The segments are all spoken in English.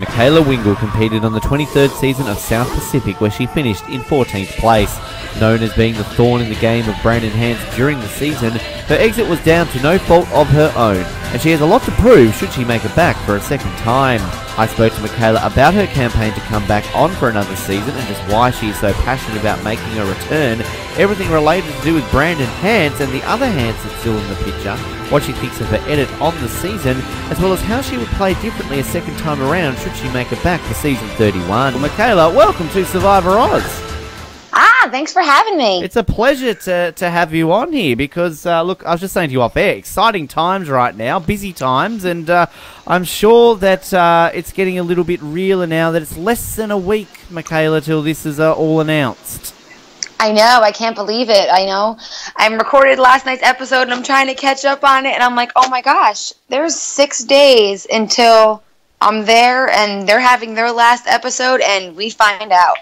Mikayla Wingle competed on the 23rd season of South Pacific, where she finished in 14th place. Known as being the thorn in the game of Brandon Hance during the season, her exit was down to no fault of her own, and she has a lot to prove should she make it back for a second time. I spoke to Mikayla about her campaign to come back on for another season and just why she is so passionate about making a return, everything related to do with Brandon Hance and the other Hance that's still in the picture, what she thinks of her edit on the season, as well as how she would play differently a second time around should she make it back for season 31. Well, Mikayla, welcome to Survivor Oz. Thanks for having me. It's a pleasure to have you on here because, look, I was just saying to you off air, exciting times right now, busy times, and I'm sure that it's getting a little bit realer now that it's less than a week, Mikayla, till this is all announced. I know. I can't believe it. I know. I recorded last night's episode, and I'm trying to catch up on it, and I'm like, oh my gosh, there's 6 days until I'm there, and they're having their last episode, and we find out.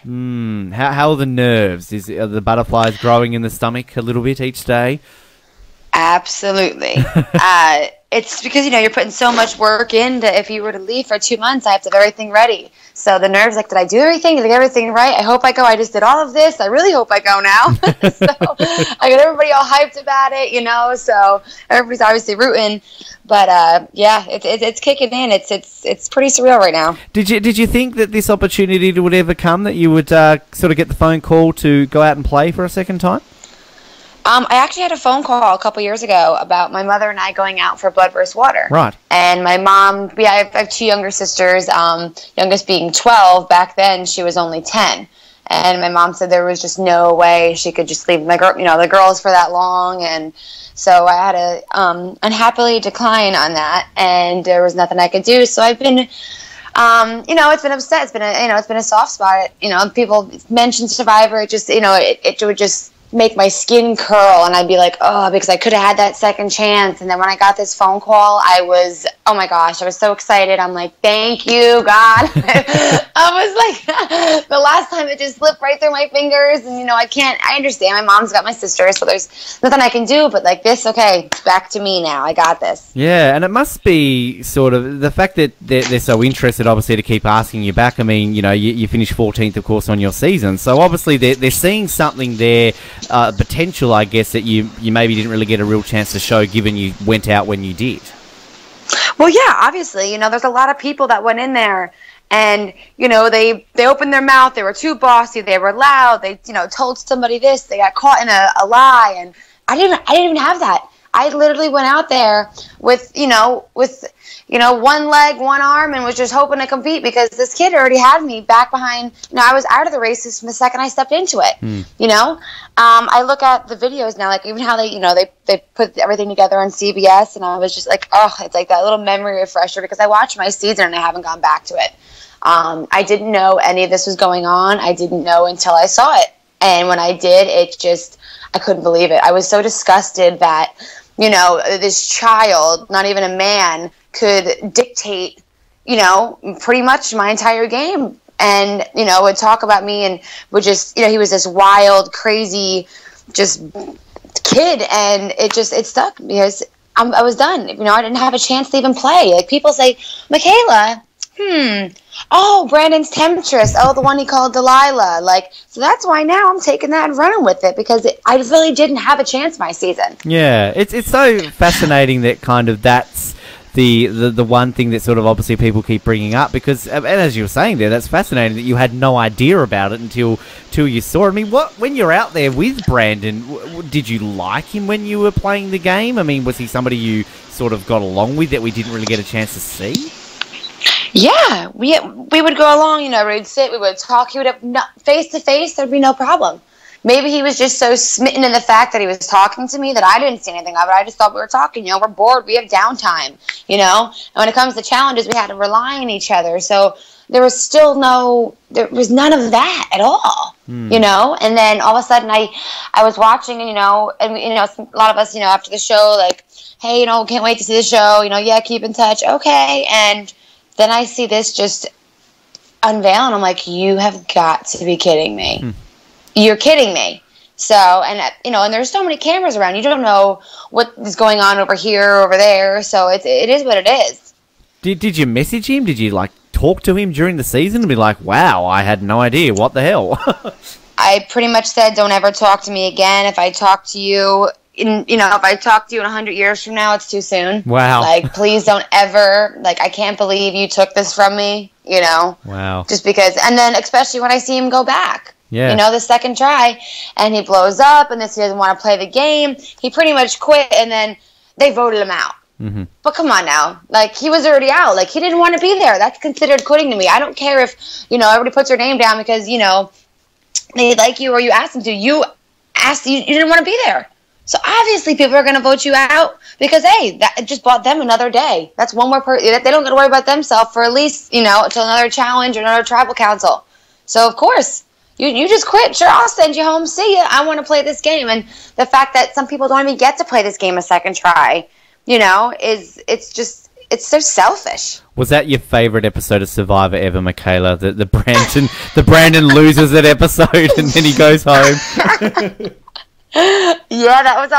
How are the nerves? Are the butterflies growing in the stomach a little bit each day? Absolutely. It's because, you're putting so much work into, if you were to leave for 2 months, I have to have everything ready. So the nerves, like, did I do everything? Did I get everything right? I hope I go. I just did all of this. I really hope I go now. So I got everybody all hyped about it, so everybody's obviously rooting. But, yeah, it's kicking in. It's pretty surreal right now. Did you think that this opportunity would ever come, that you would sort of get the phone call to go out and play for a second time? I actually had a phone call a couple years ago about my mother and I going out for Blood vs. Water. Right. And my mom, I have 2 younger sisters, youngest being 12. Back then, she was only 10. And my mom said there was just no way she could just leave the girls for that long. And so I had to unhappily decline on that, and there was nothing I could do. So I've been, it's been upset. It's been it's been a soft spot. People mention Survivor. It just, it would just make my skin curl, and I'd be like, oh, because I could have had that second chance. And then when I got this phone call, oh my gosh, I was so excited. I'm like, thank you, God. I was like, the last time it just slipped right through my fingers, and I understand. My mom's got my sister, so there's nothing I can do, but like this, okay, it's back to me now. I got this. Yeah, and it must be sort of the fact that they're so interested, obviously, to keep asking you back. I mean, you finished 14th, of course, on your season, so obviously they're seeing something there. Potential, I guess, that you maybe didn't really get a real chance to show, given you went out when you did. Well, yeah, obviously, there's a lot of people that went in there, and they opened their mouth. They were too bossy. They were loud. They told somebody this. They got caught in a lie, and I didn't even have that. I literally went out there with one leg, one arm, and was just hoping to compete because this kid already had me back behind. I was out of the races from the second I stepped into it. I look at the videos now, like even how they put everything together on CBS, and I was just like, oh, it's like that little memory refresher because I watched my season and I haven't gone back to it. I didn't know any of this was going on. I didn't know until I saw it, and when I did, I couldn't believe it. I was so disgusted that this child, not even a man, could dictate, pretty much my entire game. And, would talk about me and would just, he was this wild, crazy, just kid. And it stuck because I was done. I didn't have a chance to even play. Like, people say, Mikayla, oh, Brandon's temptress. Oh, the one he called Delilah. Like, so that's why now I'm taking that and running with it because I really didn't have a chance my season. Yeah, it's so fascinating that kind of that's the one thing that sort of obviously people keep bringing up because, and as you were saying there, that's fascinating that you had no idea about it until you saw it. I mean, when you're out there with Brandon, did you like him when you were playing the game? I mean, was he somebody you sort of got along with that we didn't really get a chance to see? Yeah, we would go along, we'd sit, we would talk, he would have face to face, there'd be no problem. Maybe he was just so smitten in the fact that he was talking to me that I didn't see anything of it. I just thought we were talking, we're bored, we have downtime, and when it comes to challenges, we had to rely on each other, so there was none of that at all, and then all of a sudden I was watching, and a lot of us, after the show, like, hey, can't wait to see the show, yeah, keep in touch, okay, and then I see this just unveil, and I'm like, you have got to be kidding me. You're kidding me. So, and there's so many cameras around. You don't know what is going on over here or over there. So it is what it is. Did you message him? Did you, talk to him during the season and be like, wow, I had no idea. What the hell? I pretty much said, don't ever talk to me again. If I talk to you if I talk to you in 100 years from now, it's too soon. Wow. Like, please don't ever, like, I can't believe you took this from me, Wow. Just because, and then especially when I see him go back. Yeah. The second try, and he blows up, and he doesn't want to play the game. He pretty much quit, and then they voted him out. Mm-hmm. But come on now. Like, he was already out. Like, he didn't want to be there. That's considered quitting to me. I don't care if, everybody puts their name down because, they like you or you asked them to. You didn't want to be there. So obviously people are going to vote you out because, hey, that just bought them another day. That's one more person. They don't got to worry about themselves for at least, until another challenge or another tribal council. So, of course, you just quit. Sure, I'll send you home. See ya. I want to play this game. And the fact that some people don't even get to play this game a second try, it's so selfish. Was that your favorite episode of Survivor ever, Mikayla? The Brandon loses that episode and then he goes home. Yeah, that was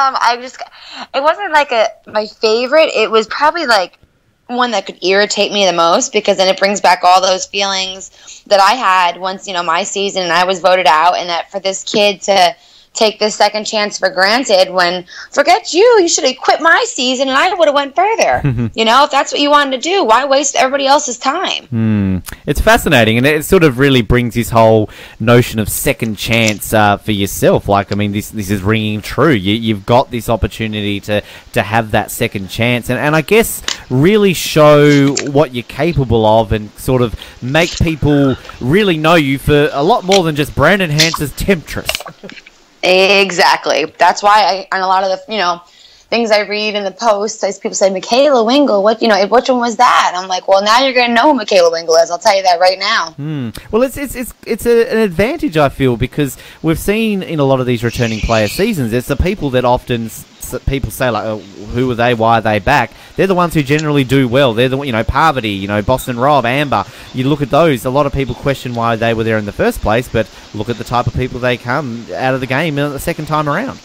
it wasn't like my favorite. It was probably like one that could irritate me the most because then it brings back all those feelings that I had once, my season and I was voted out, and that for this kid to take this second chance for granted when, forget you should have quit my season and I would have went further. If that's what you wanted to do, why waste everybody else's time? It's fascinating, and it sort of really brings this whole notion of second chance for yourself. Like, I mean, this is ringing true. You've got this opportunity to have that second chance, and I guess really show what you're capable of and sort of make people really know you for a lot more than just Brandon Hance's temptress. Exactly. That's why on a lot of the, things I read in the posts, people say, Mikayla Wingle, which one was that? I'm like, well, now you're going to know who Mikayla Wingle is. I'll tell you that right now. Well, it's an advantage, I feel, because we've seen in a lot of these returning player seasons, it's the people that often people say, like, oh, who are they? Why are they back? They're the ones who generally do well. They're the, Parvati, Boston Rob, Amber. You look at those, a lot of people question why they were there in the first place, but look at the type of people they come out of the game the second time around.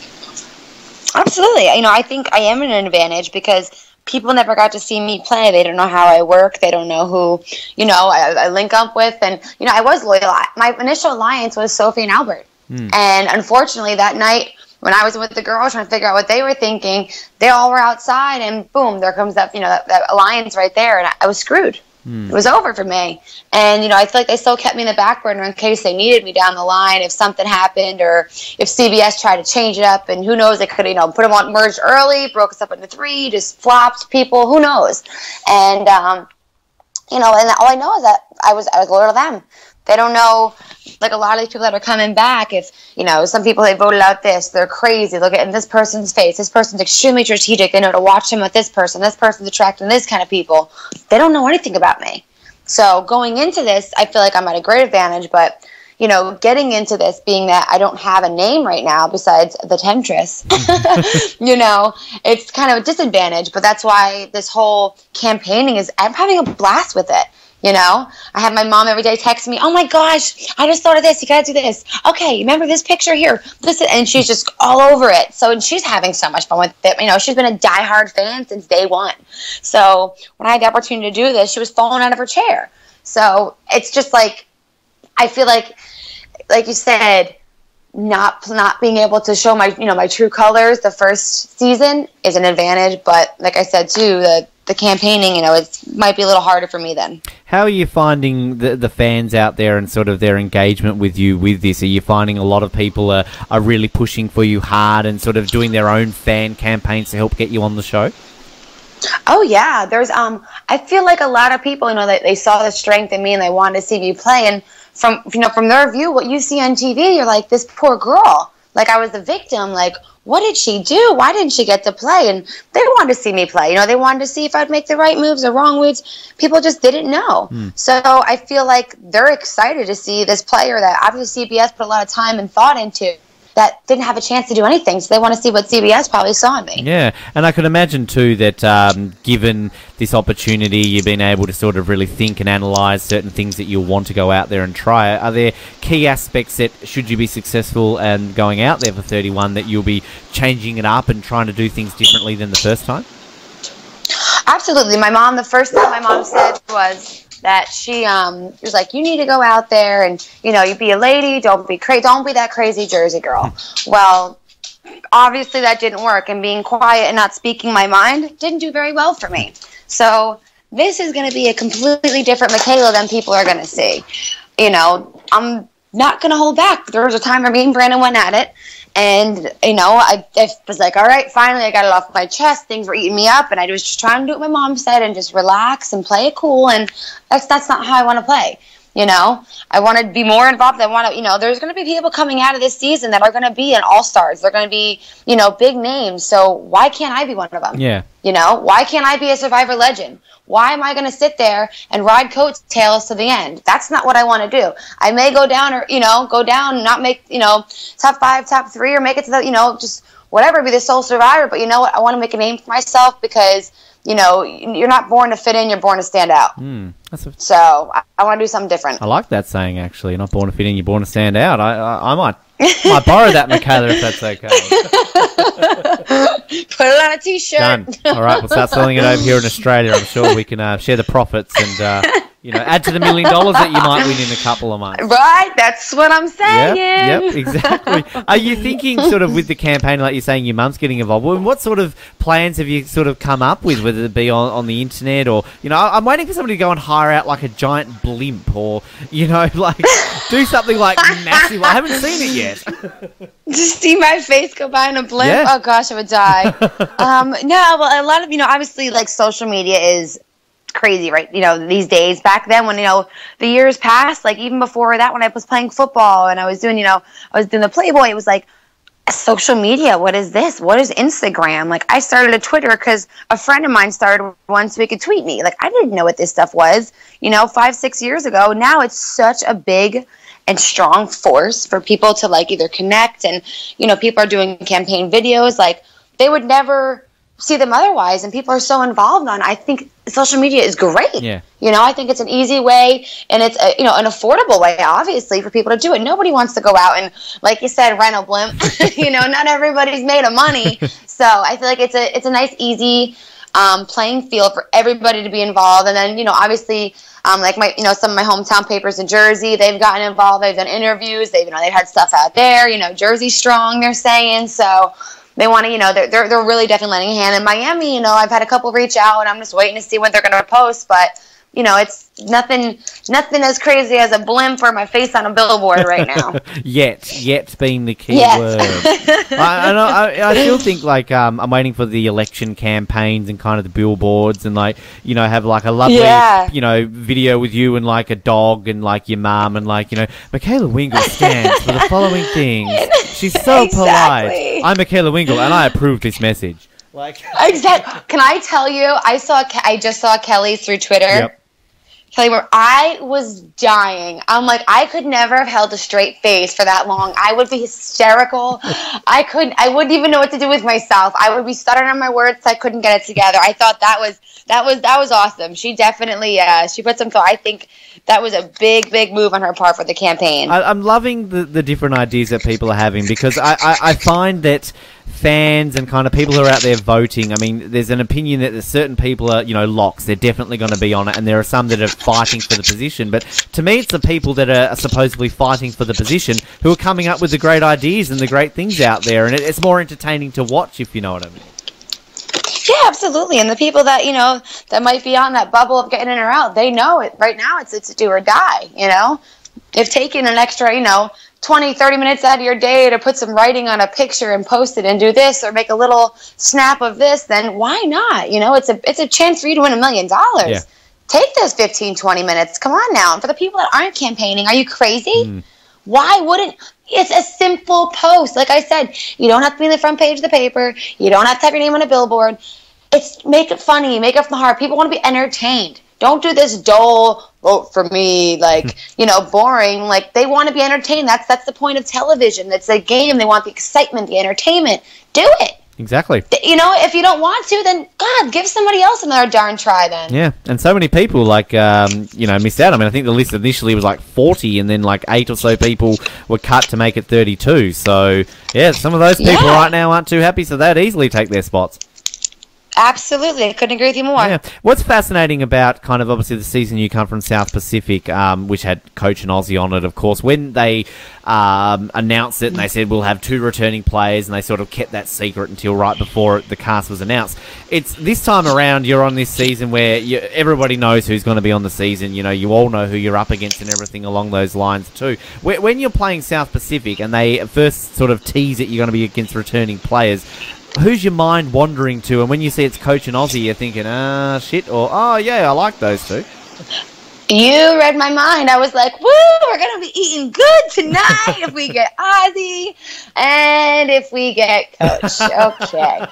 Absolutely. I think I am in an advantage because people never got to see me play. They don't know how I work. They don't know who, I link up with. And, I was loyal. My initial alliance was Sophie and Albert. And unfortunately, that night, when I was with the girls trying to figure out what they were thinking, they all were outside, and boom, there comes that, that alliance right there, and I was screwed. It was over for me. And, I feel like they still kept me in the back burner in case they needed me down the line if something happened or if CBS tried to change it up. And who knows, they could have, put them on merged early, broke us up into 3, just flopped people. Who knows? And, and all I know is that I was loyal to them. They don't know, like a lot of these people that are coming back, if, some people, they voted out this, they're crazy, look at this person's face, this person's extremely strategic, they know to watch him with this person's attracting this kind of people. They don't know anything about me. So going into this, I feel like I'm at a great advantage, but, getting into this, being that I don't have a name right now besides the Temptress, it's kind of a disadvantage, but that's why this whole campaigning I'm having a blast with it. I have my mom every day texting me, oh my gosh, I just thought of this. You got to do this. Okay, remember this picture here? And she's just all over it. So, and she's having so much fun with it. She's been a diehard fan since day one. So when I had the opportunity to do this, she was falling out of her chair. So it's just like, I feel like you said, not being able to show my true colors the first season is an advantage. But like I said, too, the campaigning, it might be a little harder for me then. How are you finding the fans out there and sort of their engagement with you with this? Are you finding a lot of people are really pushing for you hard and sort of doing their own fan campaigns to help get you on the show? Oh yeah, there's I feel like a lot of people, they saw the strength in me and they wanted to see me play, and from their view, what you see on TV, you're like, this poor girl, like I was the victim, like, what did she do? Why didn't she get to play? And they wanted to see me play. They wanted to see if I'd make the right moves or wrong moves. People just didn't know. So I feel like they're excited to see this player that obviously CBS put a lot of time and thought into that didn't have a chance to do anything. So they want to see what CBS probably saw in me. Yeah, and I could imagine too that given this opportunity, you've been able to sort of really think and analyse certain things that you'll want to go out there and try. Are there key aspects that, should you be successful and going out there for 31, that you'll be changing it up and trying to do things differently than the first time? Absolutely. The first thing my mom said was, that she was like, you need to go out there and, you be a lady. Don't be that crazy Jersey girl. Well, obviously that didn't work, and being quiet and not speaking my mind didn't do very well for me. So this is going to be a completely different Mikayla than people are going to see. I'm not going to hold back. There was a time where me and Brandon went at it, and, I was like, all right, finally I got it off my chest. Things were eating me up, and I was just trying to do what my mom said and just relax and play it cool, and that's not how I want to play. I want to be more involved. I want to, there's going to be people coming out of this season that are going to be in all-stars. They're going to be, big names. So why can't I be one of them? Yeah. Why can't I be a Survivor legend? Why am I going to sit there and ride coattails to the end? That's not what I want to do. I may go down not make, top 5, top 3, or make it to the, just whatever, be the sole survivor. But you know what? I want to make a name for myself because, you're not born to fit in, you're born to stand out. So I want to do something different. I like that saying, actually. You're not born to fit in, you're born to stand out. I might borrow that, Mikayla, if that's okay. Put it on a t-shirt. Done. All right, we'll start selling it over here in Australia. I'm sure we can share the profits and add to the $1 million that you might win in a couple of months. Right, that's what I'm saying. Yep, exactly. Are you thinking sort of with the campaign, like you're saying your mum's getting involved, what sort of plans have you sort of come up with, whether it be on the internet or, I'm waiting for somebody to go and hire out like a giant blimp or, like do something like massive. I haven't seen it yet. Just see my face go by in a blimp? Yeah. Oh gosh, I would die. No, well, a lot of, obviously like social media is crazy, right? These days. Back then when, the years passed, like even before that when I was playing football and I was doing, the Playboy, it was like, social media, what is this? What is Instagram? Like I started a Twitter because a friend of mine started one so he could tweet me. Like I didn't know what this stuff was, 5-6 years ago. Now it's such a big and strong force for people to like either connect and, people are doing campaign videos. Like they would never see them otherwise, and people are so involved on. I think social media is great. Yeah. I think it's an easy way, and it's an affordable way, obviously, for people to do it. Nobody wants to go out and, like you said, rent a blimp. Not everybody's made of money, so I feel like it's a nice, easy playing field for everybody to be involved. And then obviously, like my some of my hometown papers in Jersey, they've gotten involved. They've done interviews. They've had stuff out there. Jersey strong, they're saying so. They want to, they're really definitely lending a hand. In Miami, I've had a couple reach out, and I'm just waiting to see what they're going to post. But, it's nothing as crazy as a blimp or my face on a billboard right now. Yet being the key word. I still think, like, I'm waiting for the election campaigns and kind of the billboards and, like, have, like, a lovely, video with you and, like, a dog and, like, your mum and, like, Mikayla Wingle stands for the following things. She's so polite. I'm Mikayla Wingle, and I approve this message. Like exactly. Can I tell you? I just saw Kelly's through Twitter. Yep. Kelly, where I was dying. I'm like, I could never have held a straight face for that long. I would be hysterical. I wouldn't even know what to do with myself. I would be stuttering on my words. I couldn't get it together. I thought that was awesome. She definitely, she put some thought. I think that was a big move on her part for the campaign. I'm loving the different ideas that people are having, because I find that fans and kind of people who are out there voting, I mean, there's an opinion that there's certain people are, locks. They're definitely going to be on it, and there are some that are fighting for the position. But to me, it's the people that are supposedly fighting for the position who are coming up with the great ideas and the great things out there, and it's more entertaining to watch, if you know what I mean. Yeah, absolutely. And the people that, that might be on that bubble of getting in or out, they know it. Right now, it's a do or die, If taking an extra, 20, 30 minutes out of your day to put some writing on a picture and post it and do this or make a little snap of this, then why not? It's a chance for you to win $1 million. Yeah. Take those 15, 20 minutes. Come on now. And for the people that aren't campaigning, are you crazy? Why wouldn't? It's a simple post. Like I said, you don't have to be in the front page of the paper. You don't have to have your name on a billboard. Make it funny. Make it from the heart. People want to be entertained. Don't do this dull, vote for me, like, boring. Like, they want to be entertained. That's the point of television. It's a game. They want the excitement, the entertainment. Do it. Exactly. If you don't want to, then, God, give somebody else another darn try then. Yeah, and so many people, like, missed out. I mean, I think the list initially was like 40, and then like 8 or so people were cut to make it 32. So, yeah, some of those people right now aren't too happy, so they'd easily take their spots. Absolutely. I couldn't agree with you more. Yeah. What's fascinating about kind of obviously the season you come from South Pacific, which had Coach and Aussie on it, of course, when they announced it and they said we'll have 2 returning players, and they sort of kept that secret until right before the cast was announced. It's this time around you're on this season where everybody knows who's going to be on the season. You know, you all know who you're up against and everything along those lines too. When you're playing South Pacific and they first sort of tease that you're going to be against returning players, who's your mind wandering to? And when you see it's Coach and Aussie, you're thinking, shit, or, oh, yeah, I like those two. You read my mind. I was like, woo, we're going to be eating good tonight if we get Ozzy and if we get Coach. Okay.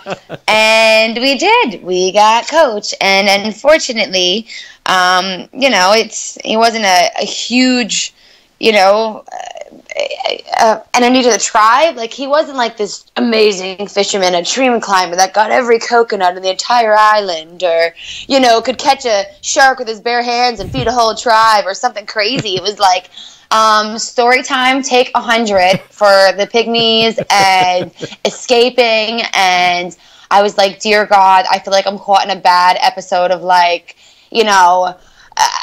And we did. We got Coach. And unfortunately, he wasn't a huge, enemy to the tribe. Like, he wasn't like this amazing fisherman, a dream climber that got every coconut in the entire island, or could catch a shark with his bare hands and feed a whole tribe, or something crazy. It was like story time, take 100 for the pygmies and escaping. And I was like, dear God, I feel like I'm caught in a bad episode of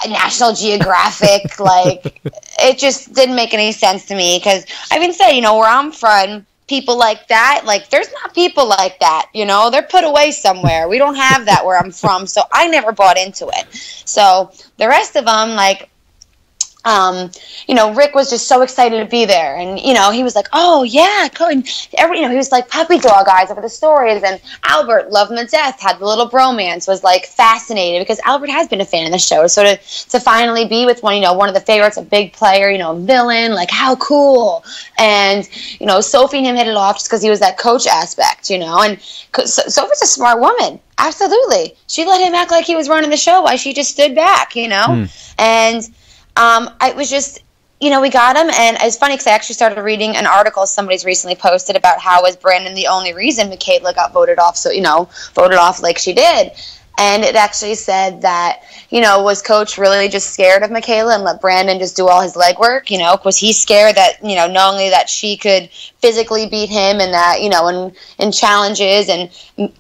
National Geographic. Like, it just didn't make any sense to me, because I've been saying, where I'm from, people like that, like, there's not people like that, they're put away somewhere. We don't have that where I'm from, so I never bought into it. So the rest of them, like, Rick was just so excited to be there, and he was like, oh yeah, cool. And he was like puppy dog eyes over the stories, and Albert loved him to death, had the little bromance, was like fascinated, because Albert has been a fan of the show, so to finally be with one of the favorites, a big player, villain, like, how cool. And Sophie and him hit it off just because he was that coach aspect, and Sophie's a smart woman. Absolutely. She let him act like he was running the show while she just stood back, and I was just, we got him, and it's funny because I actually started reading an article somebody's recently posted about how was Brandon the only reason Mikayla got voted off, voted off like she did. And it actually said that, was Coach really just scared of Mikayla and let Brandon just do all his legwork? Was he scared that, not only that she could physically beat him and that, in challenges, and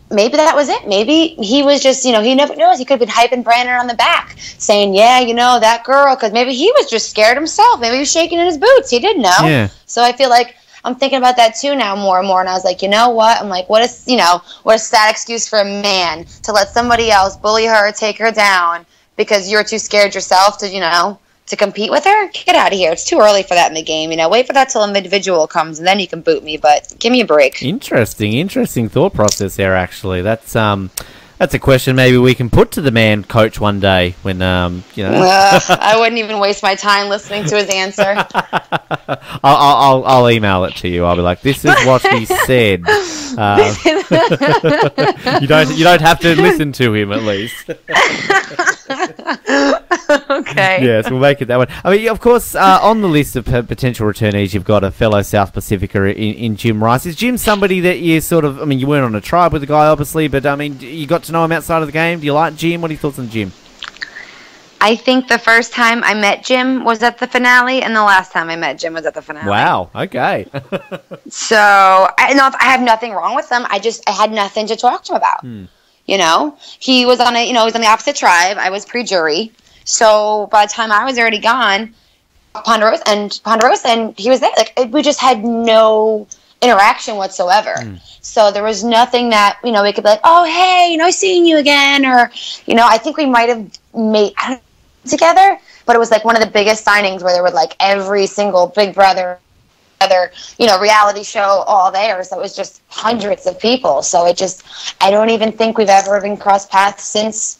maybe that was it. Maybe he was just, he never knows. He could have been hyping Brandon on the back, saying, yeah, that girl, because maybe he was just scared himself. Maybe he was shaking in his boots. He didn't know. Yeah. So I feel like I'm thinking about that too now more and more, and I was like, you know what? I'm like, what a sad excuse for a man to let somebody else bully her or take her down because you're too scared yourself to compete with her? Get out of here. It's too early for that in the game. Wait for that till an individual comes, and then you can boot me, but give me a break. Interesting thought process there, actually. That's a question maybe we can put to the man Coach one day when, I wouldn't even waste my time listening to his answer. I'll email it to you. I'll be like, this is what he said. You don't have to listen to him, at least. Okay. Yes, we'll make it that one. I mean, of course, on the list of potential returnees, you've got a fellow South Pacificer in Jim Rice. Is Jim somebody that you sort of, you weren't on a tribe with the guy, obviously, but, you got to know him outside of the game? Do you like Jim? What are your thoughts on Jim? I think the first time I met Jim was at the finale, and the last time I met Jim was at the finale. Wow, okay. So, I have nothing wrong with him. I had nothing to talk to him about. He was on he was on the opposite tribe. I was pre-jury. So by the time I was already gone, Ponderosa, and he was there. Like, we just had no interaction whatsoever. So there was nothing that, we could be like, oh, hey, seeing you again. Or, I think we might have made together, but it was like one of the biggest signings where there were like every single Big Brother, reality show all there. So it was just hundreds of people. So I don't even think we've ever been crossed paths since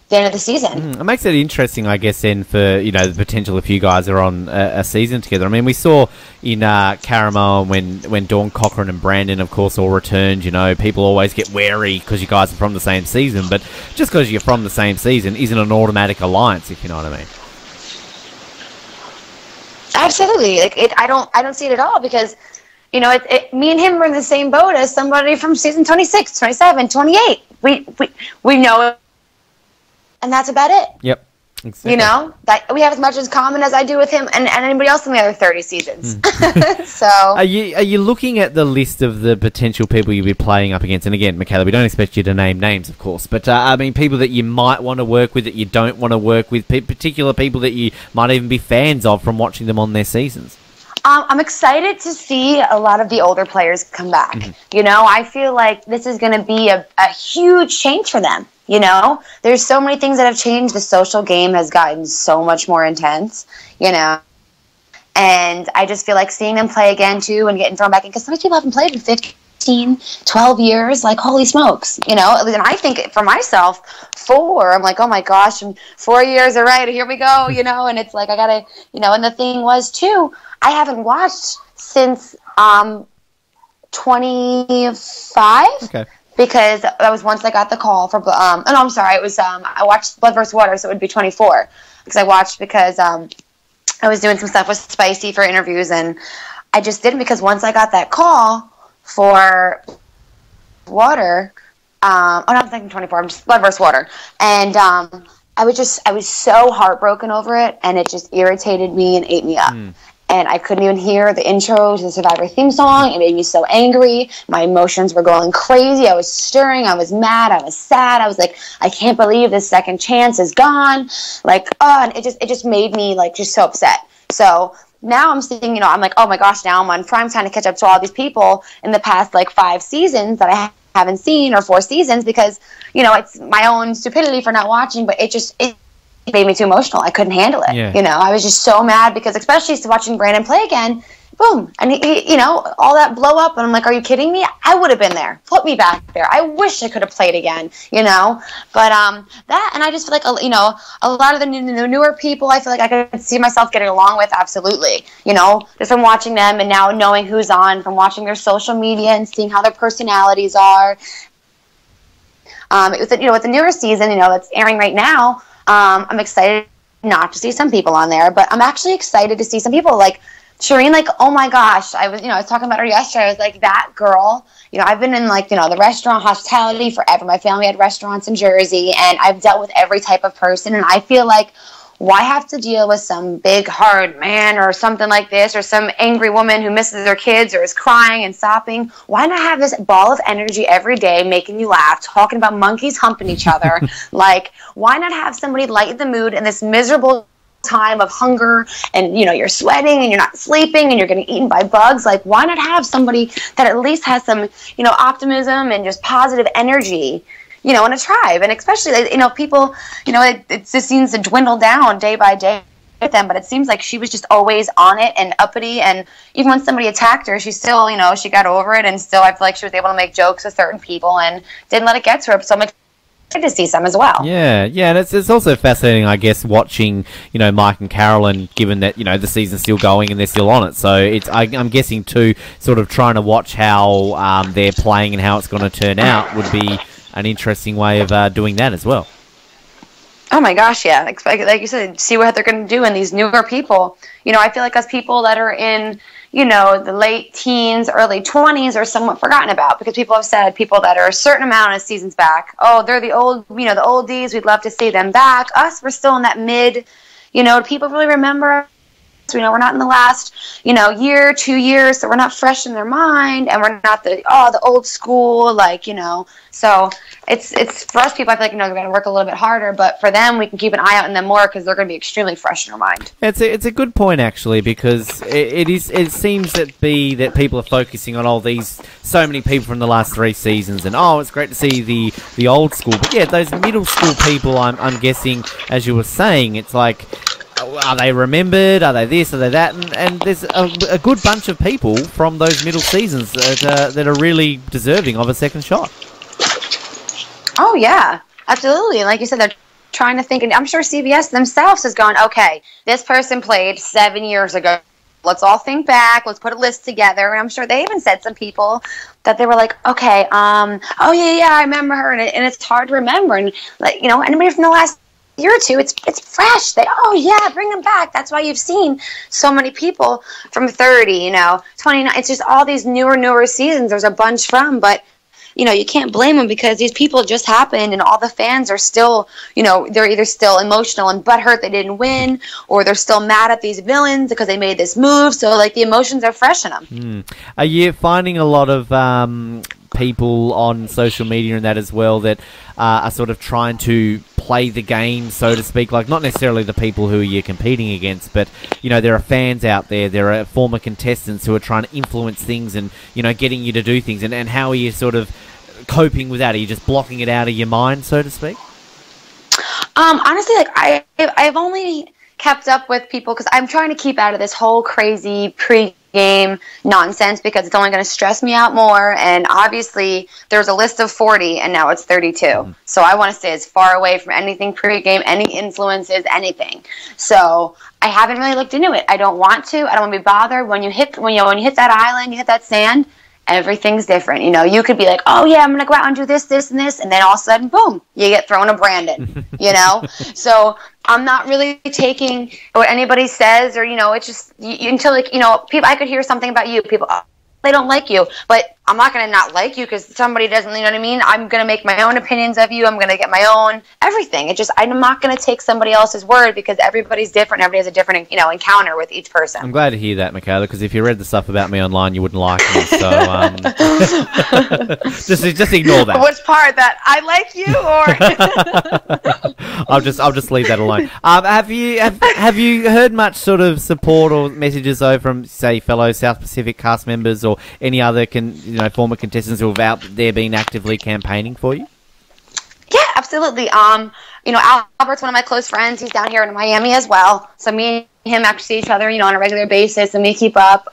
the end of the season. It makes it interesting, I guess, then for the potential if you guys are on a season together. I mean, we saw in Caramel when Dawn Cochran and Brandon, of course, all returned. People always get wary because you guys are from the same season, but just because you're from the same season isn't an automatic alliance, if you know what I mean. Absolutely. I don't see it at all, because me and him were in the same boat as somebody from season 26, 27, 28. We know it. And that's about it. Yep. Exactly. You know, that we have as much in common as I do with him and anybody else in the other 30 seasons. So, are you looking at the list of the potential people you'll be playing up against? And again, Mikayla, we don't expect you to name names, of course, but I mean, people that you might want to work with, that you don't want to work with, particular people that you might even be fans of from watching them on their seasons. I'm excited to see a lot of the older players come back. You know, I feel like this is going to be a huge change for them. You know, there's so many things that have changed. The social game has gotten so much more intense, you know, and I just feel like seeing them play again, too, and getting thrown back in, because some people haven't played in 15, 12 years, like, holy smokes, you know, and I think for myself, 4, I'm like, oh my gosh, and 4 years, all right, here we go, you know, and it's like, I gotta, you know, and the thing was, too, I haven't watched since 25. Okay. Because that was once I got the call for, oh no, I'm sorry, it was, I watched Blood vs. Water, so it would be 24, because I watched because I was doing some stuff with Spicy for interviews, and I just didn't, because once I got that call for Water, oh no, I'm thinking 24, I'm just Blood vs. Water, and I was so heartbroken over it, and it just irritated me and ate me up. And I couldn't even hear the intro to the Survivor theme song. It made me so angry. My emotions were going crazy. I was stirring. I was mad. I was sad. I was like, I can't believe this second chance is gone. Like, and it just made me like just so upset. So now I'm seeing, you know, I'm like, oh my gosh, now I'm on prime time to catch up to all these people in the past like 5 seasons that I haven't seen, or 4 seasons, because, you know, it's my own stupidity for not watching, but it made me too emotional. I couldn't handle it. Yeah. You know, I was just so mad, because especially watching Brandon play again, boom, and he, you know, all that blow up, and I'm like, are you kidding me? I would have been there. Put me back there. I wish I could have played again, you know, but that, and I just feel like, you know, a lot of the newer people, I feel like I could see myself getting along with, absolutely, you know, just from watching them and now knowing who's on, from watching their social media and seeing how their personalities are. With the newer season, you know, that's airing right now, I'm excited not to see some people on there, but I'm actually excited to see some people like Shireen. Like, oh my gosh, I was talking about her yesterday. I was like, that girl, you know, I've been in like, you know, the restaurant hospitality forever. My family had restaurants in Jersey, and I've dealt with every type of person, and I feel like, why have to deal with some big, hard man or something like this, or some angry woman who misses their kids or is crying and sobbing? Why not have this ball of energy every day making you laugh, talking about monkeys humping each other? Like, why not have somebody lighten the mood in this miserable time of hunger, and, you know, you're sweating and you're not sleeping and you're getting eaten by bugs? Like, why not have somebody that at least has some, you know, optimism and just positive energy, you know, in a tribe? And especially, you know, people, you know, it just seems to dwindle down day by day with them, but it seems like she was just always on it and uppity, and even when somebody attacked her, she still, you know, she got over it, and still I feel like she was able to make jokes with certain people and didn't let it get to her. So I'm excited to see some as well. Yeah, and it's also fascinating, I guess, watching, you know, Mike and Carolyn, given that, you know, the season's still going and they're still on it. So I'm guessing too, sort of trying to watch how they're playing and how it's going to turn out would be an interesting way of doing that as well. Oh my gosh, yeah. Like you said, see what they're going to do in these newer people. You know, I feel like us people that are in, you know, the late teens, early 20s are somewhat forgotten about, because people have said people that are a certain amount of seasons back, oh, they're the old, you know, the oldies, we'd love to see them back. Us, we're still in that mid, you know, do people really remember? You know, we're not in the last, you know, year, 2 years, so we're not fresh in their mind, and we're not the old school, like, you know. So it's for us people, I feel like, you know, we're going to work a little bit harder, but for them, we can keep an eye out on them more, because they're going to be extremely fresh in their mind. It's a good point, actually, because it seems that people are focusing on all these, so many people from the last 3 seasons, and it's great to see the old school, but yeah, those middle school people, I'm guessing, as you were saying, it's like, are they remembered? Are they this? Are they that? And there's a good bunch of people from those middle seasons that are really deserving of a second shot. Oh, yeah, absolutely. And like you said, they're trying to think, and I'm sure CBS themselves has gone, okay, this person played 7 years ago. Let's all think back. Let's put a list together. And I'm sure they even said some people that they were like, okay, oh, yeah, I remember her. And it's hard to remember. And, like, you know, anybody from the last year or two, it's fresh. Bring them back. That's why you've seen so many people from 30, you know, 29. It's just all these newer seasons. There's a bunch from, but you can't blame them because these people just happened and all the fans are still, they're either still emotional and butthurt they didn't win, or they're still mad at these villains because they made this move. So, like, the emotions are fresh in them. Are you finding a lot of people on social media and that as well that are sort of trying to play the game, so to speak, like not necessarily the people who you're competing against, but there are fans out there are former contestants who are trying to influence things and getting you to do things, and how are you sort of coping with that? Are you just blocking it out of your mind, so to speak? Honestly, like I've only kept up with people because I'm trying to keep out of this whole crazy pre-game nonsense because it's only going to stress me out more. And obviously, there's a list of 40, and now it's 32. So I want to stay as far away from anything pre-game, any influences, anything. So I haven't really looked into it. I don't want to. I don't want to be bothered. When you hit that island, you hit that sand, everything's different. You could be like, oh yeah, I'm going to go out and do this, this, and this. And then all of a sudden, boom, you get thrown a Brandon, So I'm not really taking what anybody says or, it's just until people, I could hear something about you. People, they don't like you, but I'm not going to not like you because somebody doesn't, you know what I mean? I'm going to make my own opinions of you. I'm going to get my own everything. I'm not going to take somebody else's word because everybody's different. Everybody has a different, encounter with each person. I'm glad to hear that, Mikayla, because if you read the stuff about me online, you wouldn't like me. So just ignore that. Which part? That I like you, or I'll just leave that alone. Have you heard much sort of support or messages though from, say, fellow South Pacific cast members or any other former contestants who have out there been actively campaigning for you? Yeah, absolutely. Albert's one of my close friends. He's down here in Miami as well. So me and him actually see each other, on a regular basis, and we keep up.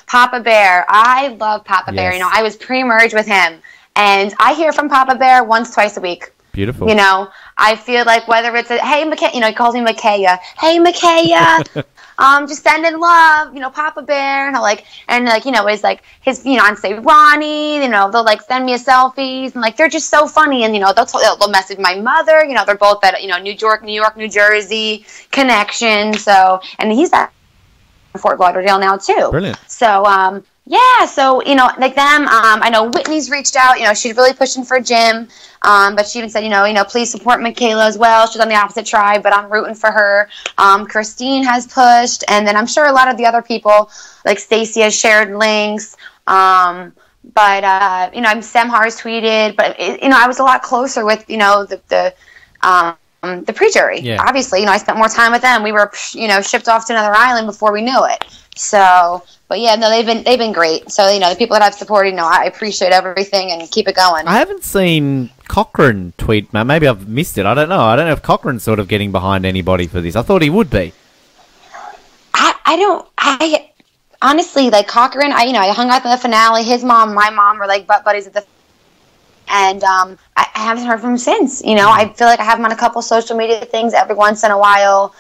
Papa Bear. I love Papa Bear. I was pre-merge with him, and I hear from Papa Bear once, twice a week. Beautiful. I feel like whether it's hey, he calls me Mikayla. Hey, Mikayla. Just sending love, Papa Bear, and it's like his, on say Ronnie, they'll like send me a selfies, and like they're just so funny, and they'll message my mother, they're both at New York, New Jersey connection, so, and he's at Fort Lauderdale now too. Brilliant. So yeah, so like them, I know Whitney's reached out, she's really pushing for Jim. But she even said, please support Mikayla as well. She's on the opposite tribe, but I'm rooting for her. Christine has pushed, and then I'm sure a lot of the other people, like Stacy, has shared links. But Semhar's tweeted, but I was a lot closer with the pre-jury. Yeah. Obviously, I spent more time with them. We were shipped off to another island before we knew it. So. But yeah, no, they've been great. So the people that I've supported, I appreciate everything and keep it going. I haven't seen Cochrane tweet. Maybe I've missed it. I don't know. I don't know if Cochrane's sort of getting behind anybody for this. I thought he would be. I honestly, like Cochrane. I hung out in the finale. His mom, my mom were like butt buddies at the. And I haven't heard from him since. I feel like I have him on a couple social media things every once in a while.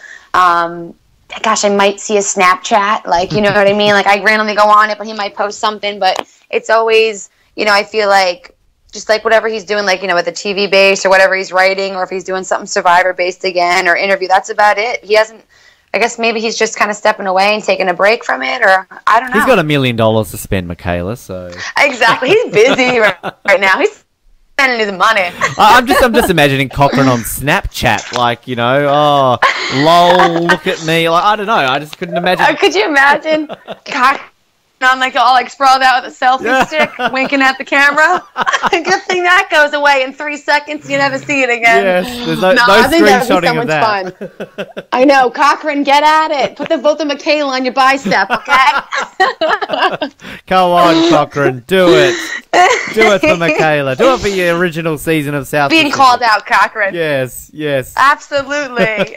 Gosh, I might see a Snapchat, like, you know what I mean? Like, I randomly go on it, but he might post something, but it's always, I feel like, just like whatever he's doing, like, with a TV base or whatever he's writing, or if he's doing something Survivor-based again, or interview, that's about it. He hasn't, I guess maybe he's just kind of stepping away and taking a break from it, or I don't know. He's got $1 million to spend, Mikayla, so. Exactly. He's busy right now. He's spending his money. I'm just imagining Cochrane on Snapchat, like, oh, lol, look at me. Like, I don't know. I just couldn't imagine. Could you imagine? God, I'm like all like sprawled out with a selfie stick, winking at the camera. Good thing that goes away in 3 seconds. You never see it again. Yes, there's no I think that would be so much fun. I know, Cochrane, get at it. Put both of Mikayla on your bicep, okay? Come on, Cochrane, do it. Do it for Mikayla. Do it for your original season of South Being Pacific. Called out, Cochrane. Yes. Absolutely.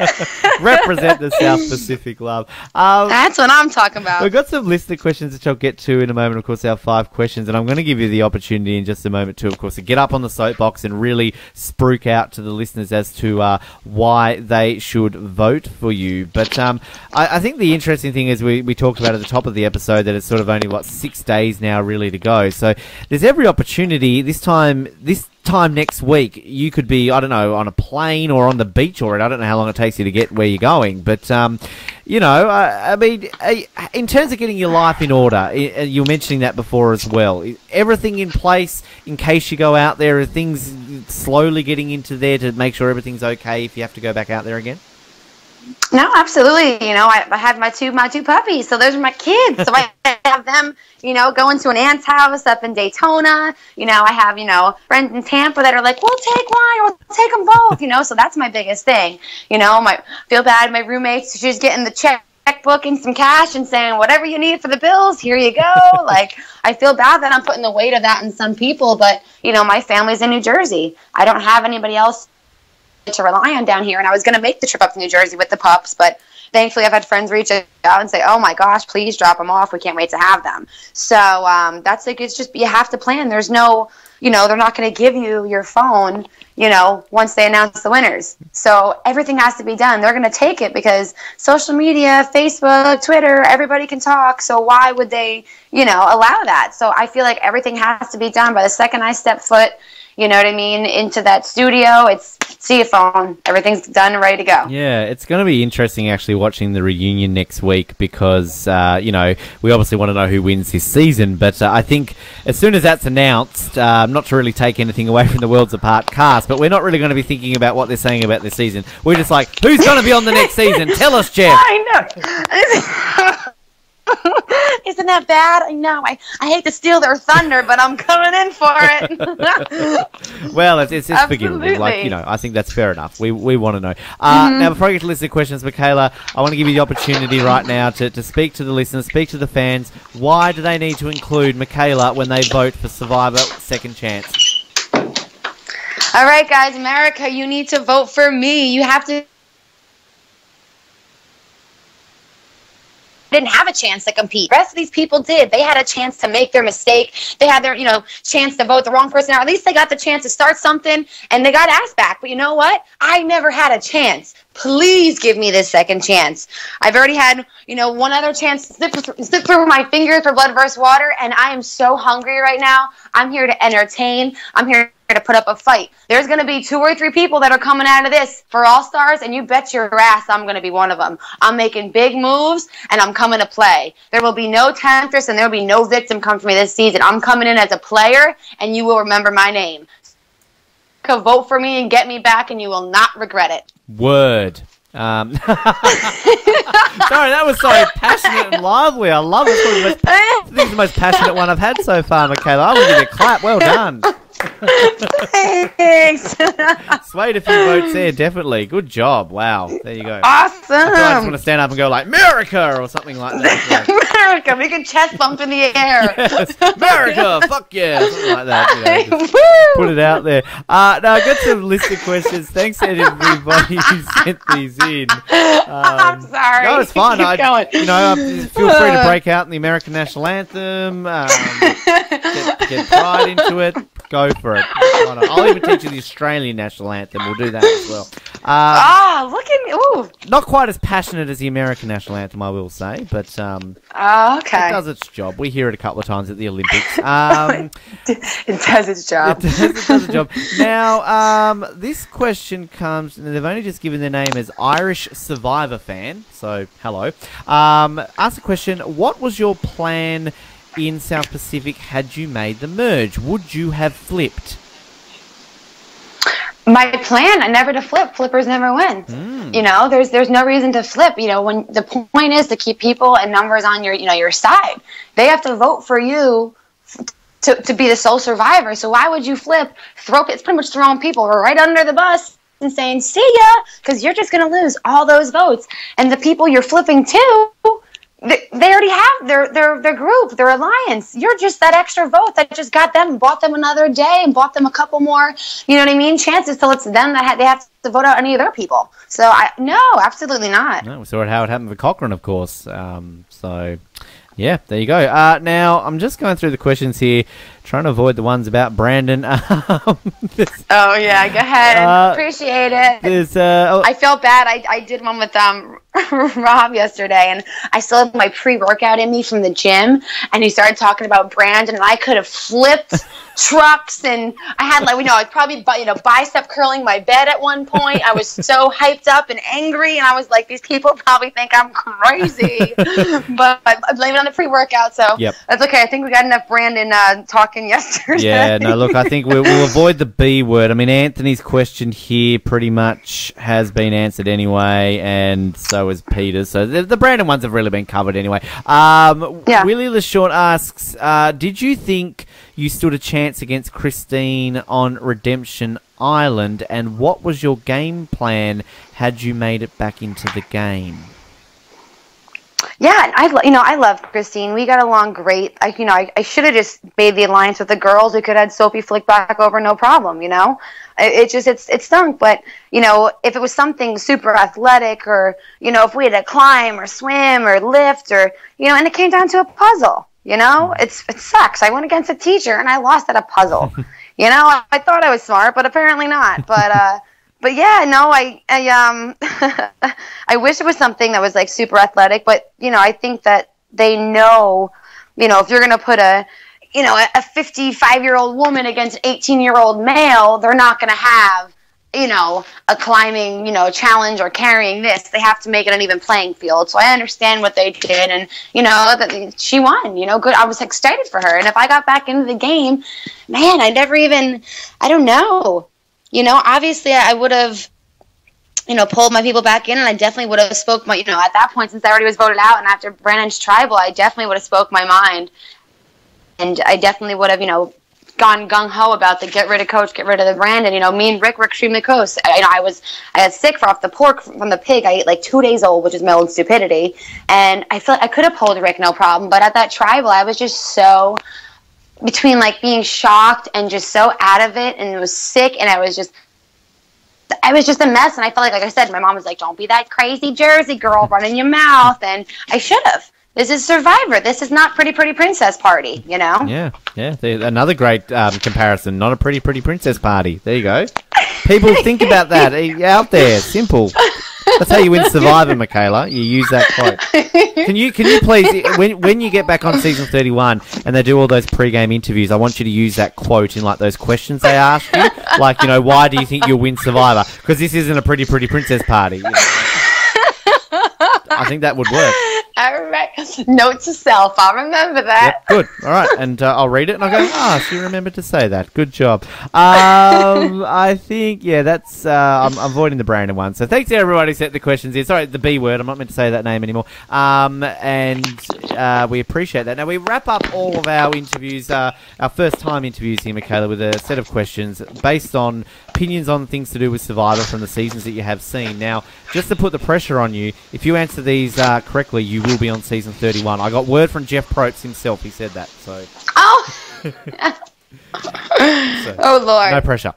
Represent the South Pacific, love. That's what I'm talking about. We've got some listener questions which I'll get to in a moment, of course, our 5 questions, and I'm going to give you the opportunity in just a moment too, of course, to get up on the soapbox and really spruik out to the listeners as to why they should vote for you. But I think the interesting thing is we talked about at the top of the episode that it's sort of only, 6 days now really to go. So there's every opportunity this time next week, you could be, I don't know, on a plane or on the beach already. I don't know how long it takes you to get where you're going. But, I mean, in terms of getting your life in order, you were mentioning that before as well. Is everything in place in case you go out there? Are things slowly getting into there to make sure everything's okay if you have to go back out there again? No, absolutely. I have my two puppies, so those are my kids. So I have them, going to an aunt's house up in Daytona. I have, friends in Tampa that are like, we'll take one or we'll take them both, so that's my biggest thing. Feel bad, my roommate, she's getting the checkbook and some cash and saying, whatever you need for the bills, here you go. Like, I feel bad that I'm putting the weight of that on some people, but, my family's in New Jersey. I don't have anybody else to rely on down here, and I was going to make the trip up to New Jersey with the pups, but thankfully I've had friends reach out and say, oh my gosh, please drop them off, we can't wait to have them. So that's like, it's just, you have to plan. There's no, they're not going to give you your phone, once they announce the winners. So everything has to be done. They're going to take it because social media, Facebook, Twitter, everybody can talk, so why would they, allow that? So I feel like everything has to be done by the second I step foot, into that studio. It's see your phone. Everything's done and ready to go. Yeah, it's going to be interesting actually watching the reunion next week because, we obviously want to know who wins this season. But I think as soon as that's announced, not to really take anything away from the Worlds Apart cast, but we're not really going to be thinking about what they're saying about this season. We're just like, who's going to be on the next season? Tell us, Jeff. I know. Isn't that bad? I know. I hate to steal their thunder, but I'm coming in for it. Well, it's forgivable. Like, I think that's fair enough. We want to know. Now, before I get to listen to questions, Mikayla, I want to give you the opportunity right now to speak to the listeners, speak to the fans. Why do they need to include Mikayla when they vote for Survivor Second Chance? All right, guys, America, you need to vote for me. You have to. Didn't have a chance to compete. The rest of these people did. They had a chance to make their mistake. They had their, chance to vote the wrong person out. At least they got the chance to start something, and they got asked back. But you know what? I never had a chance. Please give me this second chance. I've already had, one other chance to slip through my fingers for blood versus water, and I am so hungry right now. I'm here to entertain. I'm here to put up a fight. There's going to be 2 or 3 people that are coming out of this for All-Stars, and you bet your ass I'm going to be one of them. I'm making big moves, and I'm coming to play. There will be no temptress, and there will be no victim come for me this season. I'm coming in as a player, and you will remember my name. Vote for me and get me back, and you will not regret it. Word. Sorry, that was so passionate and lively. I love it. I think it's the most passionate one I've had so far, Mikayla. I want to give you a clap. Well done. Thanks. Swayed a few votes there, definitely. Good job. Wow. There you go. Awesome. I just want to stand up and go like, America, or something like that. America, we can chest bump in the air. Yes. America, fuck yeah. Something like that. Put it out there. Now, I got some list of questions. Thanks to everybody who sent these in. I'm sorry. No, it's fine. Keep going. Feel free to break out in the American National Anthem. Get pride into it. Go for it. I'll even teach you the Australian National Anthem. We'll do that as well. Look at me. Ooh. Not quite as passionate as the American National Anthem, I will say, but okay. It does its job. We hear it a couple of times at the Olympics. It does its job. It does its job. Now, this question comes, and they've only just given their name as Irish Survivor fan, so hello. Ask the question, what was your plan in South Pacific had you made the merge? Would you have flipped? My plan, I never to flip. Flippers never win. There's no reason to flip. When the point is to keep people and numbers on your side. They have to vote for you to be the sole survivor. So why would you flip? It's pretty much throwing people right under the bus and saying, see ya, because you're just going to lose all those votes. And the people you're flipping to, they already have their group, their alliance. You're just that extra vote that just got them, bought them another day and bought them a couple more, chances till it's them that they have to vote out any of their people. So no, absolutely not. No, we saw how it happened with Cochrane, of course. So, yeah, there you go. Now, I'm just going through the questions here, trying to avoid the ones about Brandon. Oh, yeah, go ahead. Appreciate it. I felt bad. I did one with Rob yesterday, and I still had my pre-workout in me from the gym, and he started talking about Brandon, and I could have flipped trucks, and I had I was probably bicep curling my bed at one point. I was so hyped up and angry, and I was like, these people probably think I'm crazy. But I blame it on the pre-workout, so that's okay. I think we got enough Brandon talking yesterday. Yeah, no, look, I think we'll avoid the B word. I mean, Anthony's question here pretty much has been answered anyway, and so is Peter's. So the Brandon ones have really been covered anyway. Willie LeSean asks, did you think you stood a chance against Christine on Redemption Island, and what was your game plan had you made it back into the game? Yeah, I love Christine. We got along great. I should have just made the alliance with the girls. We could have had Sophie flick back over, no problem. It stunk. But if it was something super athletic, or if we had to climb or swim or lift, or and it came down to a puzzle. It sucks. I went against a teacher and I lost at a puzzle. I thought I was smart, but apparently not. But yeah, no, I I wish it was something that was like super athletic, but I think that they know, if you're going to put a 55-year-old woman against an 18-year-old male, they're not going to have, a climbing, challenge or carrying this. They have to make it an even playing field. So I understand what they did, and that she won. Good. I was excited for her, and if I got back into the game, man, I don't know. Obviously I would have, pulled my people back in, and I definitely would have spoke my, at that point, since I already was voted out, and after Brandon's tribal, I definitely would have spoke my mind. And I definitely would have, gone gung-ho about the get rid of coach, get rid of the Brandon. Me and Rick were extremely close. I got sick off the pork from the pig. I ate like 2 days old, which is my own stupidity. And I feel like I could have pulled Rick, no problem. But at that tribal, I was just so between like being shocked and just so out of it, and it was sick, and I was just a mess. And I felt like I said, my mom was like, don't be that crazy Jersey girl running your mouth. And I should have. This is Survivor. This is not Pretty Pretty Princess Party, Yeah. Another great comparison. Not a Pretty Pretty Princess Party. There you go. People think about that. Out there. Simple. That's how you win Survivor, Mikayla. You use that quote. Can you please, when you get back on season 31 and they do all those pre-game interviews, I want you to use that quote in like those questions they ask you. Like, why do you think you'll win Survivor? Because this isn't a Pretty Pretty Princess Party. I think that would work. All right. Note to self. I'll remember that. Yep, good. All right. And I'll read it and I'll go, she remembered to say that. Good job. I think, that's... I'm avoiding the Brandon one. So thanks to everybody who sent the questions in. Sorry, the B word. I'm not meant to say that name anymore. And we appreciate that. Now, we wrap up all of our interviews, our first-time interviews here, Mikayla, with a set of questions based on opinions on things to do with Survivor from the seasons that you have seen. Now, just to put the pressure on you, if you answer these correctly, you will be on season 31. I got word from Jeff Probst himself. He said that. So. Oh! Oh, Lord. No pressure.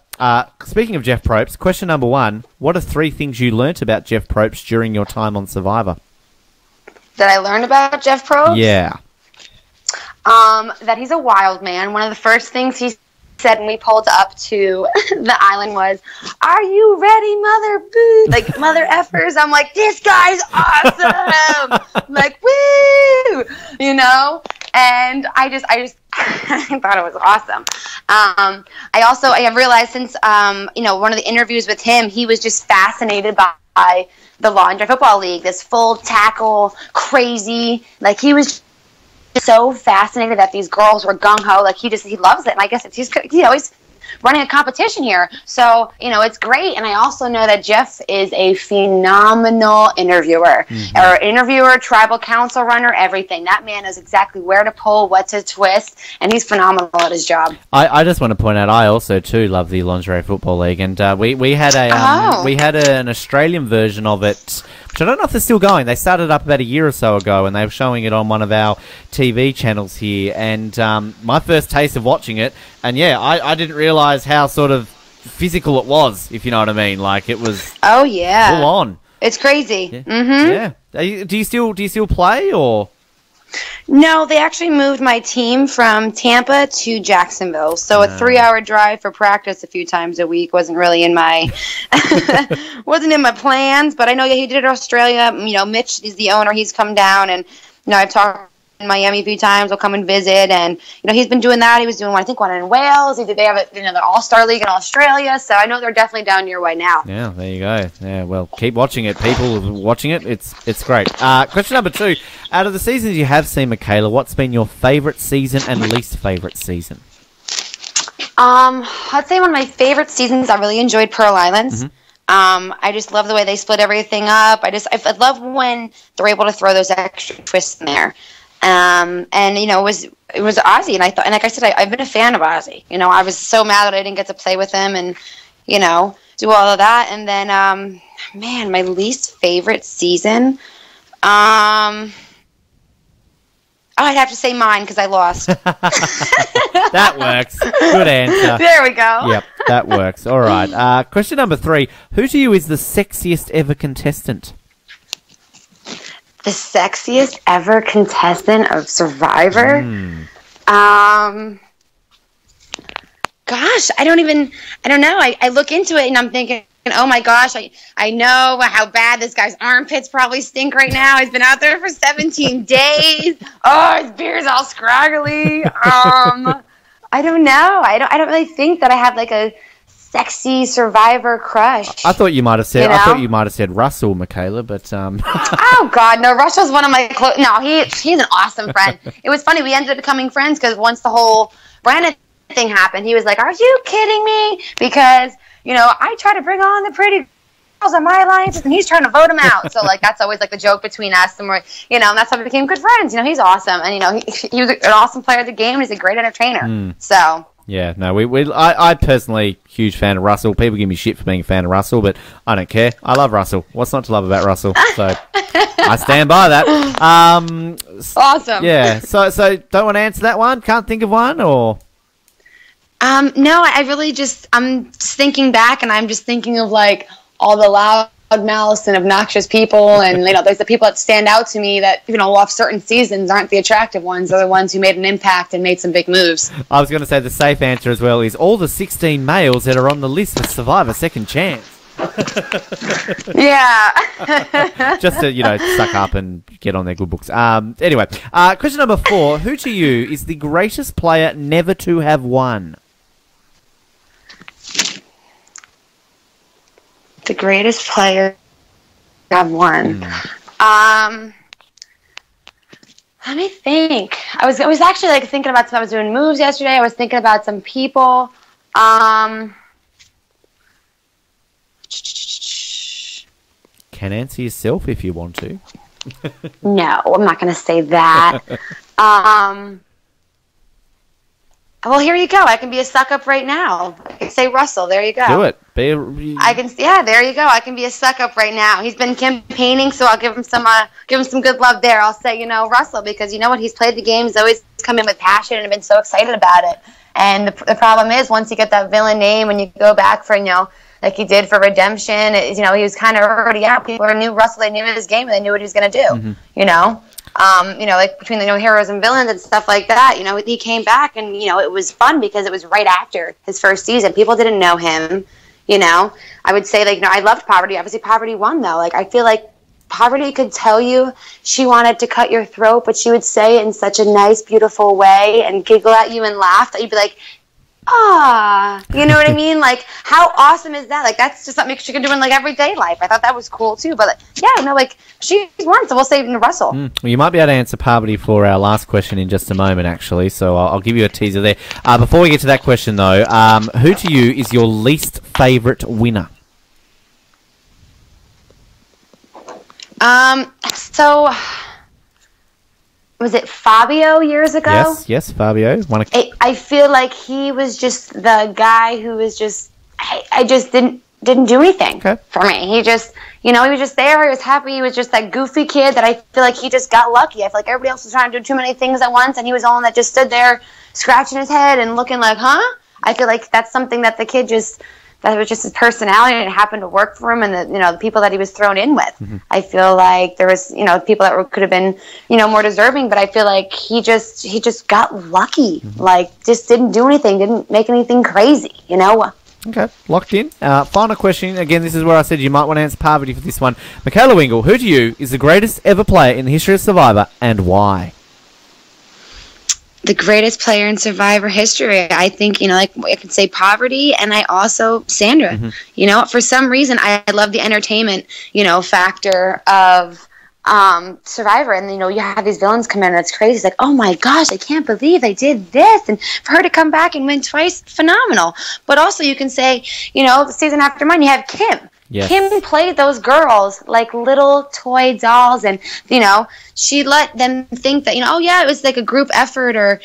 Speaking of Jeff Probst, question number 1, what are 3 things you learnt about Jeff Probst during your time on Survivor? That I learned about Jeff Probst? Yeah. That he's a wild man. One of the first things he said when we pulled up to the island was, "Are you ready, mother boo?" Like, mother effers. I'm like, this guy's awesome. Like, woo, and I just I thought it was awesome. I have realized since one of the interviews with him, he was just fascinated by the Laundry Football League, this full tackle crazy, like he was so fascinated that these girls were gung-ho. Like, he loves it. And I guess he's running a competition here. So, it's great. And I also know that Jeff is a phenomenal interviewer. Or interviewer, tribal council runner, everything. That man knows exactly where to pull, what to twist, and he's phenomenal at his job. I just want to point out, I also too love the Lingerie Football League, and we had an Australian version of it, which I don't know if they're still going. They started up about a year or so ago, and they were showing it on one of our TV channels here. And my first taste of watching it, and I didn't realise how sort of physical it was, if you know what I mean. Like, it was Oh yeah. full on. It's crazy. Yeah. Mm-hmm. Yeah. Do you still play, or? No, they actually moved my team from Tampa to Jacksonville. So a 3-hour drive for practice a few times a week wasn't really in my wasn't in my plans. But I know he did it in Australia. Mitch is the owner. He's come down, and I've talked in Miami a few times. He'll come and visit, and he's been doing that. He was doing one in Wales. They have the All-Star League in Australia. So I know they're definitely down your way now. Yeah, there you go. Yeah, well, keep watching it, people. Watching it, it's great. Question number 2: out of the seasons you have seen, Mikayla, what's been your favourite season and least favourite season? I'd say one of my favorite seasons. I really enjoyed Pearl Islands. I just love the way they split everything up. I love when they're able to throw those extra twists in there. And it was Ozzy, and I thought, and like I said, I've been a fan of Ozzy. I was so mad that I didn't get to play with him, and do all of that. And then, man, my least favorite season. I'd have to say mine because I lost. That works. Good answer. There we go. Yep, that works. All right. Question number 3: who to you is the sexiest ever contestant? The sexiest ever contestant of Survivor? Gosh, I don't know. I look into it and I'm thinking, oh my gosh, I know how bad this guy's armpits probably stink right now. He's been out there for 17 days. Oh, his beard's all scraggly. I don't know. I don't really think that I have like a sexy Survivor crush. I thought you might have said. I thought you might have said Russell, Mikayla, but Oh God, no! Russell's one of my no. He's an awesome friend. It was funny. We ended up becoming friends because once the whole Brandon thing happened, he was like, "Are you kidding me?" Because I try to bring on the pretty girls on my alliance, and he's trying to vote them out. So that's always like the joke between us, and we're and that's how we became good friends. He's awesome, and he was an awesome player of the game. And he's a great entertainer. So. Yeah, no, I personally, huge fan of Russell. People give me shit for being a fan of Russell, but I don't care. I love Russell. What's not to love about Russell? So I stand by that. Awesome. Yeah. So don't want to answer that one? Can't think of one, or? No, I'm just thinking back, and I'm just thinking of all the loud mouths and obnoxious people, and there's the people that stand out to me that off certain seasons aren't the attractive ones. They're the ones who made an impact and made some big moves. I was going to say the safe answer as well is all the 16 males that are on the list for Survivor Second Chance. Yeah. Just to suck up and get on their good books. Anyway, question number 4: who to you is the greatest player never to have won? The greatest player I've won. Let me think. I was actually thinking about some. I was doing moves yesterday. I was thinking about some people. Can answer yourself if you want to. No, I'm not going to say that. Well, here you go. I can be a suck-up right now. I can say Russell. There you go. Do it. There you go. I can be a suck-up right now. He's been campaigning, so I'll give him some good love there. I'll say, Russell, because he's played the game. He's always come in with passion and been so excited about it. And the problem is, once you get that villain name and you go back for, like he did for Redemption, he was kind of already out. People knew Russell. They knew his game, and they knew what he was going to do, between the heroes and villains and stuff like that, he came back and, it was fun because it was right after his first season. People didn't know him, I would say, I loved Poverty. Obviously, Poverty won, though. I feel like Poverty could tell you she wanted to cut your throat, but she would say it in such a nice, beautiful way and giggle at you and laugh that you'd be like, you know what I mean? How awesome is that? That's just something she can do in everyday life. I thought that was cool too. But she's won, so we'll say Russell. Well, you might be able to answer Poverty for our last question in just a moment, actually. So I'll give you a teaser there. Before we get to that question, though, who to you is your least favourite winner? So was it Fabio years ago? Yes, Fabio. I feel like he was just the guy who was just, I just didn't do anything for me. He just, he was just there. He was happy. He was just that goofy kid that I feel like he just got lucky. I feel like everybody else was trying to do too many things at once, and he was the one that just stood there scratching his head and looking like, huh? I feel like that's something that the kid just that was just his personality, and it happened to work for him, and the people that he was thrown in with. Mm-hmm. I feel like there was people that could have been more deserving, but I feel like he just got lucky. Mm-hmm. Like, just didn't do anything, didn't make anything crazy. Okay, locked in. Final question. Again, this is where I said you might want to answer Parvati for this one. Mikayla Wingle, who to you is the greatest ever player in the history of Survivor, and why? The greatest player in Survivor history. I think, I could say Parvati, and I also Sandra. Mm-hmm. For some reason, I love the entertainment, factor of Survivor, and you have these villains come in, and it's crazy. It's like, oh my gosh, I can't believe they did this, and for her to come back and win twice, phenomenal. But also, you can say, the season after mine, you have Kim. Yes. Kim played those girls like little toy dolls, and she let them think that it was like a group effort, or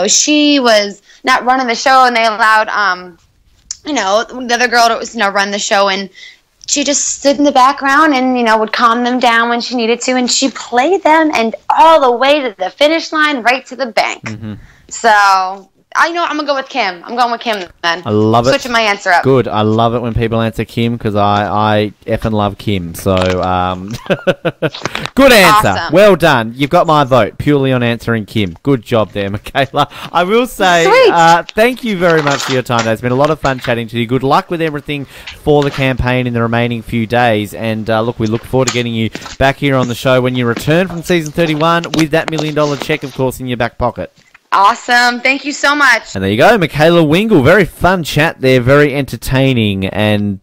she was not running the show, and they allowed the other girl to run the show, and she just stood in the background and would calm them down when she needed to, and she played them and all the way to the finish line, right to the bank. Mm-hmm. So I'm going to go with Kim. I'm going with Kim then. I love it. Switching my answer up. Good. I love it when people answer Kim, because I effing love Kim. So, good answer. Awesome. Well done. You've got my vote purely on answering Kim. Good job there, Mikayla. I will say thank you very much for your time today. It's been a lot of fun chatting to you. Good luck with everything for the campaign in the remaining few days. And we look forward to getting you back here on the show when you return from season 31 with that $1 million check, of course, in your back pocket. Awesome. Thank you so much. And there you go, Mikayla Wingle. Very fun chat there, very entertaining, and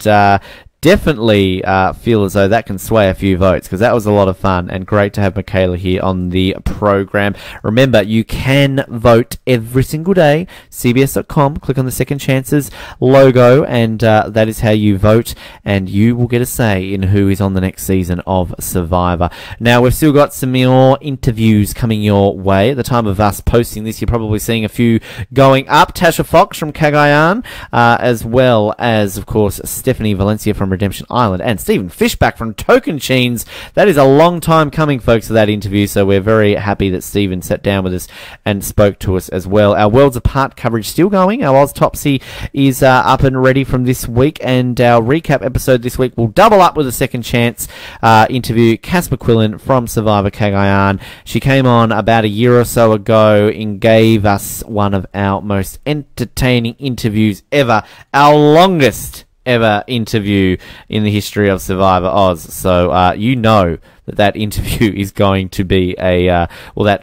definitely feel as though that can sway a few votes, because that was a lot of fun, and great to have Mikayla here on the program. Remember, you can vote every single day. CBS.com, click on the Second Chances logo, and that is how you vote, and you will get a say in who is on the next season of Survivor. Now, we've still got some more interviews coming your way. At the time of us posting this, you're probably seeing a few going up. Tasha Fox from Cagayan, as well as, of course, Stephanie Valencia from Redemption Island, and Stephen Fishback from Token Cheens. That is a long time coming, folks, for that interview, so we're very happy that Stephen sat down with us and spoke to us as well. Our Worlds Apart coverage still going. Our Oztopsy is up and ready from this week, and our recap episode this week will double up with a Second Chance interview. Cass McQuillan from Survivor Cagayan. She came on about a year or so ago and gave us one of our most entertaining interviews ever, our longest ever interview in the history of Survivor Oz. So that interview is going to be that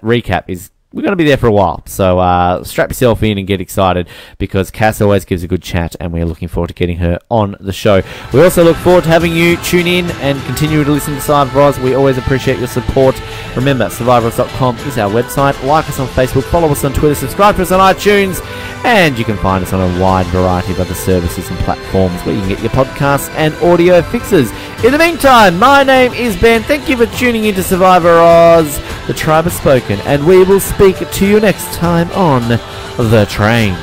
recap is we're going to be there for a while. So strap yourself in and get excited, because Cass always gives a good chat, and we're looking forward to getting her on the show. We also look forward to having you tune in and continue to listen to Survivor Oz. We always appreciate your support. Remember, survivoroz.com is our website. Like us on Facebook, follow us on Twitter, subscribe to us on iTunes, and you can find us on a wide variety of other services and platforms where you can get your podcasts and audio fixes. In the meantime, my name is Ben. Thank you for tuning in to Survivor Oz. The tribe has spoken, and we will speak to you next time on The Train.